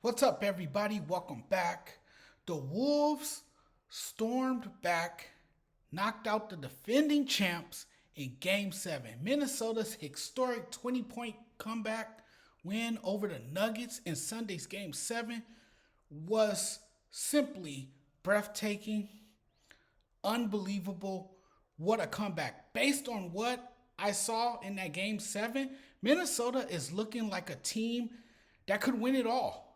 What's up, everybody? Welcome back. The Wolves stormed back, knocked out the defending champs in Game 7. Minnesota's historic 20-point comeback win over the Nuggets in Sunday's Game 7 was simply breathtaking, unbelievable. What a comeback. Based on what I saw in that Game 7, Minnesota is looking like a team that could win it all.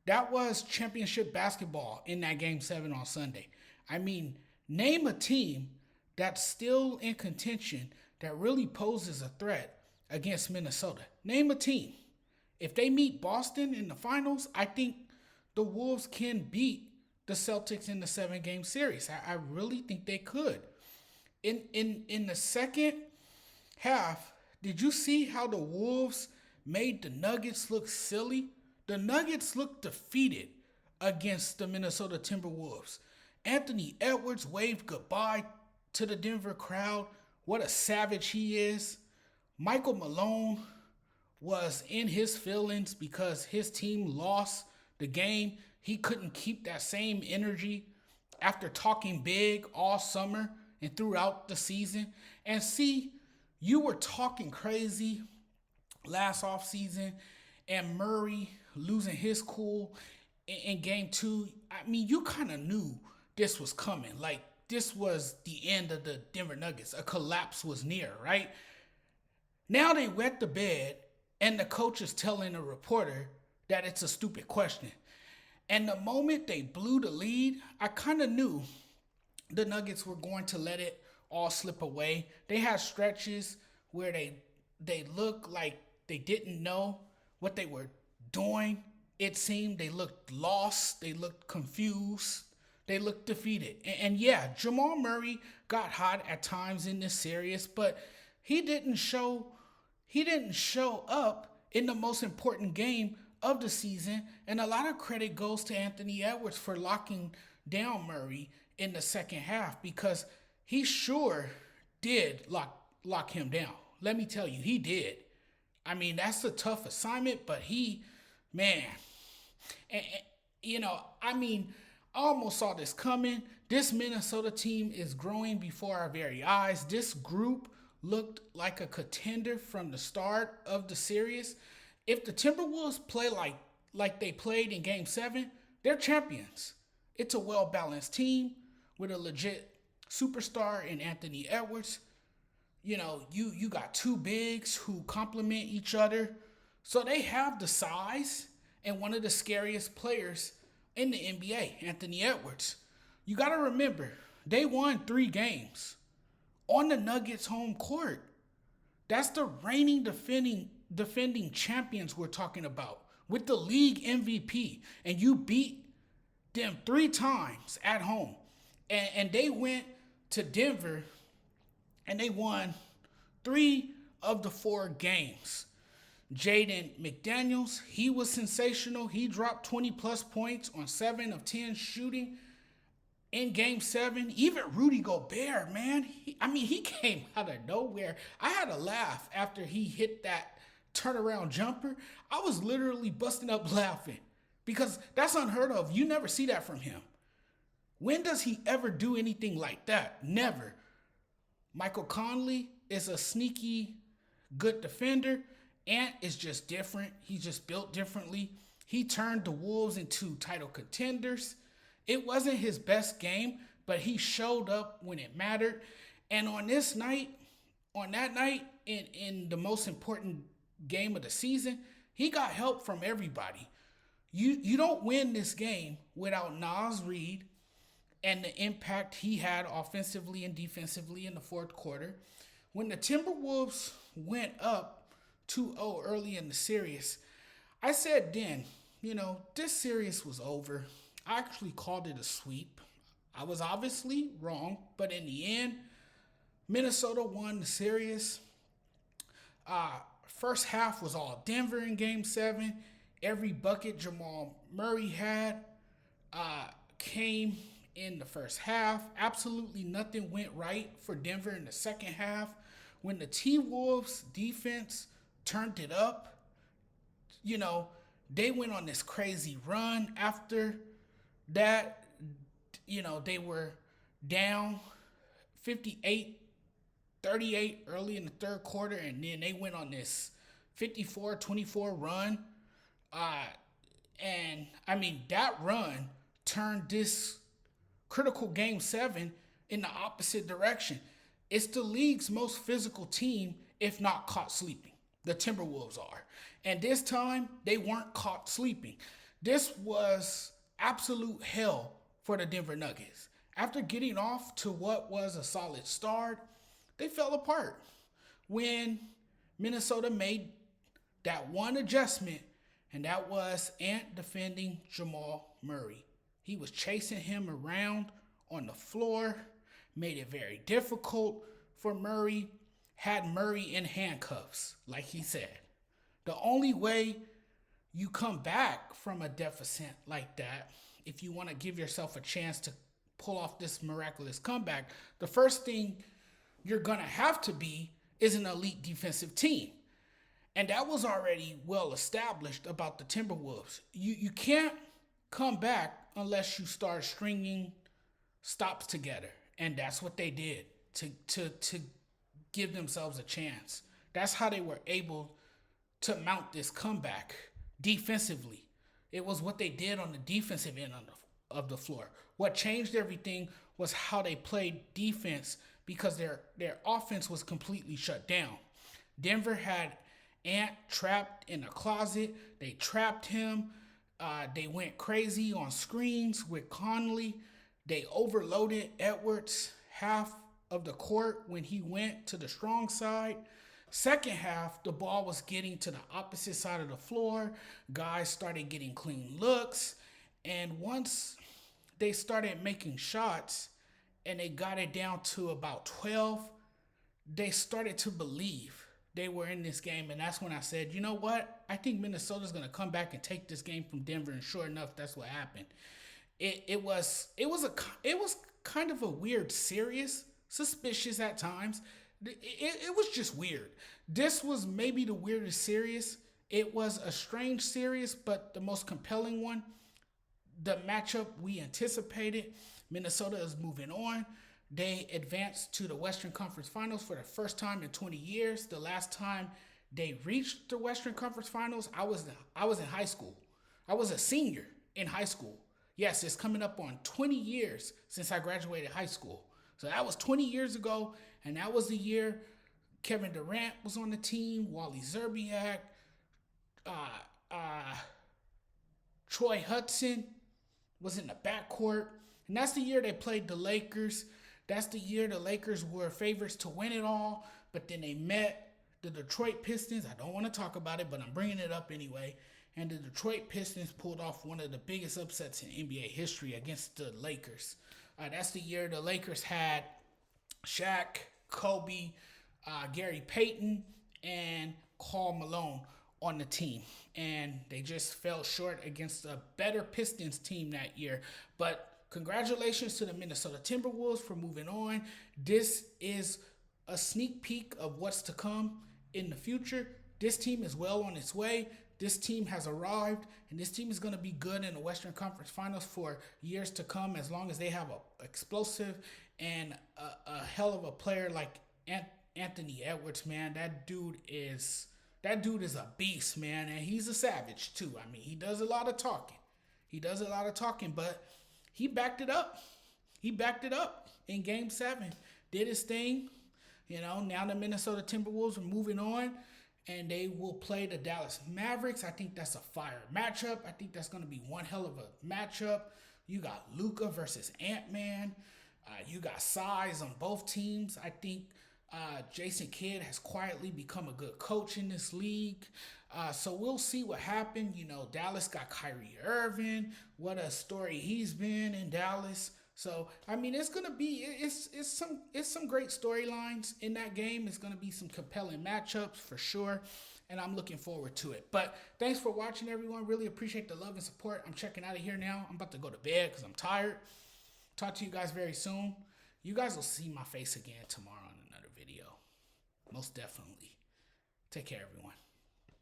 That was championship basketball in that Game 7 on Sunday. I mean, name a team that's still in contention that really poses a threat against Minnesota. Name a team. If they meet Boston in the finals, I think the Wolves can beat the Celtics in the 7-game series. I really think they could. In the second half, did you see how the Wolves made the Nuggets look silly? The Nuggets looked defeated against the Minnesota Timberwolves. Anthony Edwards waved goodbye to the Denver crowd. What a savage he is. Michael Malone was in his feelings because his team lost the game. He couldn't keep that same energy after talking big all summer and throughout the season. And see, you were talking crazy last offseason, and Murray losing his cool in game 2. I mean, you kind of knew this was coming. Like, this was the end of the Denver Nuggets. A collapse was near, right? Now they wet the bed, and the coach is telling a reporter that it's a stupid question. And the moment they blew the lead, I kind of knew the Nuggets were going to let it all slip away. They had stretches where they looked like they didn't know what they were doing. It seemed they looked lost, they looked confused, they looked defeated. And yeah, Jamal Murray got hot at times in this series, but he didn't show up in the most important game of the season. And a lot of credit goes to Anthony Edwards for locking down Murray in the second half, because he sure did lock him down. Let me tell you, he did. I mean, that's a tough assignment, but man, I mean, I almost saw this coming. This Minnesota team is growing before our very eyes. This group looked like a contender from the start of the series. If the Timberwolves play like they played in Game 7, they're champions. It's a well-balanced team with a legit superstar in Anthony Edwards. You got two bigs who complement each other. So they have the size and one of the scariest players in the NBA, Anthony Edwards. You got to remember, they won 3 games on the Nuggets home court. That's the reigning defending champions we're talking about, with the league MVP. And you beat them 3 times at home. And they went to Denver and they won 3 of the 4 games. Jaden McDaniels, he was sensational. He dropped 20-plus points on 7 of 10 shooting in Game 7. Even Rudy Gobert, man, he came out of nowhere. I had a laugh after he hit that turnaround jumper. I was literally busting up laughing because that's unheard of. You never see that from him. When does he ever do anything like that? Never. Michael Conley is a sneaky good defender. Ant is just different. He's just built differently. He turned the Wolves into title contenders. It wasn't his best game, but he showed up when it mattered. And on that night, in the most important game of the season, he got help from everybody. You don't win this game without Naz Reid and the impact he had offensively and defensively in the fourth quarter. When the Timberwolves went up 2-0 early in the series, I said then, this series was over. I actually called it a sweep. I was obviously wrong, but in the end, Minnesota won the series. First half was all Denver in Game 7. Every bucket Jamal Murray had came in the first half. Absolutely nothing went right for Denver in the second half. When the TWolves defense turned it up, They went on this crazy run after that. They were down 58-38 early in the third quarter, and then they went on this 54-24 run. Uh, and I mean, that run turned this critical game seven in the opposite direction. It's the league's most physical team, if not caught sleeping. The Timberwolves are. And this time, they weren't caught sleeping. This was absolute hell for the Denver Nuggets. After getting off to what was a solid start, they fell apart when Minnesota made that one adjustment, and that was Ant defending Jamal Murray. He was chasing him around on the floor, made it very difficult for Murray, had Murray in handcuffs, like he said. The only way you come back from a deficit like that, if you want to give yourself a chance to pull off this miraculous comeback, the first thing you're going to have to be is an elite defensive team. And that was already well established about the Timberwolves. You can't come back unless you start stringing stops together. And that's what they did to give themselves a chance. That's how they were able to mount this comeback defensively. It was what they did on the defensive end of the floor. What changed everything was how they played defense, because their offense was completely shut down. Denver had Ant trapped in a closet. They trapped him. They went crazy on screens with Conley. They overloaded Edwards half of the court when he went to the strong side. Second half, the ball was getting to the opposite side of the floor. Guys started getting clean looks. And once they started making shots and they got it down to about 12, they started to believe they were in this game. And that's when I said, you know what? I think Minnesota's going to come back and take this game from Denver. And sure enough, that's what happened. It was kind of a weird series, suspicious at times. It was just weird. This was maybe the weirdest series. It was a strange series, but the most compelling one. The matchup we anticipated. Minnesota is moving on. They advanced to the Western Conference Finals for the first time in 20 years. The last time they reached the Western Conference Finals, I was in high school. I was a senior in high school. Yes, it's coming up on 20 years since I graduated high school. So that was 20 years ago, and that was the year Kevin Durant was on the team, Wally Zerbiak, Troy Hudson was in the backcourt. And that's the year they played the Lakers. That's the year the Lakers were favorites to win it all, but then they met the Detroit Pistons. I don't want to talk about it, but I'm bringing it up anyway. And the Detroit Pistons pulled off one of the biggest upsets in NBA history against the Lakers. That's the year the Lakers had Shaq, Kobe, Gary Payton, and Karl Malone on the team. And they just fell short against a better Pistons team that year. But congratulations to the Minnesota Timberwolves for moving on. This is a sneak peek of what's to come in the future. This team is well on its way. This team has arrived, and this team is going to be good in the Western Conference Finals for years to come, as long as they have an explosive and a hell of a player like Anthony Edwards, man. That dude is a beast, man, and he's a savage too. I mean, he does a lot of talking. But he backed it up. He backed it up in Game 7. Did his thing. Now the Minnesota Timberwolves are moving on, and they will play the Dallas Mavericks. I think that's a fire matchup. I think that's going to be one hell of a matchup. You got Luka versus Ant-Man. You got size on both teams. I think Jason Kidd has quietly become a good coach in this league. So we'll see what happened. Dallas got Kyrie Irving. What a story he's been in Dallas. So I mean, it's gonna be some great storylines in that game. It's gonna be some compelling matchups for sure, and I'm looking forward to it. But thanks for watching, everyone. Really appreciate the love and support. I'm checking out of here now. I'm about to go to bed because I'm tired. Talk to you guys very soon. You guys will see my face again tomorrow on another video. Most definitely. Take care, everyone.